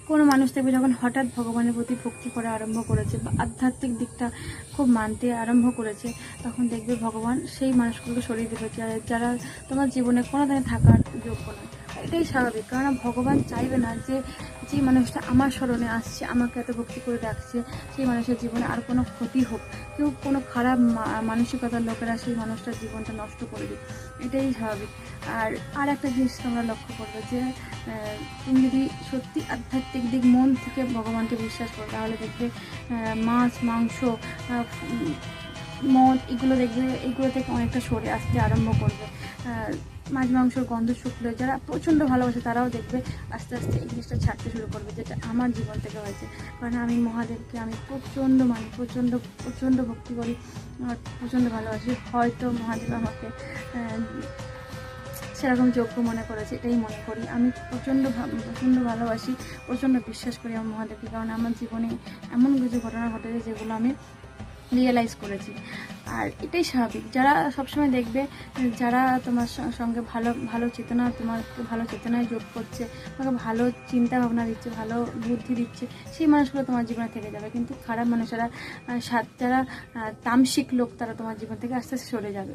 কোনো মানুষ দেখবে যখন হঠাৎ ভগবানের প্রতি ভক্তি করা আরম্ভ করেছে বা আধ্যাত্মিক দিকটা খুব মানতে আরম্ভ করেছে, তখন দেখবে ভগবান সেই মানুষগুলোকে সরিয়ে দেবে যারা তোমার জীবনে কোনো দিনে থাকার যোগ্য নয়। এটাই স্বাভাবিক, কারণ ভগবান চাইবে না যে যে মানুষটা আমার স্মরণে আসছে, আমাকে এত ভক্তি করে ডাকছে, সেই মানুষের জীবনে আর কোনো ক্ষতি হোক, কেউ কোনো খারাপ মানসিকতার লোকেরা সেই মানুষটার জীবনটা নষ্ট করে দিক, এটাই স্বাভাবিক। আর একটা জিনিস তোমরা লক্ষ্য করবে যে তুমি যদি সত্যি আধ্যাত্মিক দিক মন থেকে ভগবানকে বিশ্বাস করো, তাহলে দেখবে মাছ মাংস মদ এগুলো দেখবে এগুলো থেকে অনেকটা সরে আসতে আরম্ভ করবে। মাছ মাংসর গন্ধ শুকলে যারা প্রচণ্ড ভালোবাসে তারাও দেখবে আস্তে আস্তে এই জিনিসটা ছাড়তে শুরু করবে, যেটা আমার জীবন থেকে হয়েছে। কারণ আমি মহাদেবকে আমি প্রচণ্ড মানি, প্রচণ্ড প্রচণ্ড ভক্তি করি, আর প্রচণ্ড ভালোবাসি। হয়তো মহাদেব আমাকে সেরকম যোগ্য মনে করেছে, এটাই মনে করি। আমি প্রচণ্ড ভালোবাসি, প্রচণ্ড বিশ্বাস করি আমার মহাদেবকে, কারণ আমার জীবনে এমন কিছু ঘটনা ঘটেছে যেগুলো আমি রিয়েলাইজ করেছি। আর এটাই স্বাভাবিক, যারা সবসময় দেখবে যারা তোমার সঙ্গে ভালো চেতনা, তোমাকে ভালো চেতনায় যোগ করছে, তোমাকে ভালো চিন্তা ভাবনা দিচ্ছে, ভালো বুদ্ধি দিচ্ছে, সেই মানুষগুলো তোমার জীবনে থেকে যাবে। কিন্তু খারাপ মানুষেরা যারা তামসিক লোক, তারা তোমার জীবন থেকে আস্তে আস্তে সরে যাবে।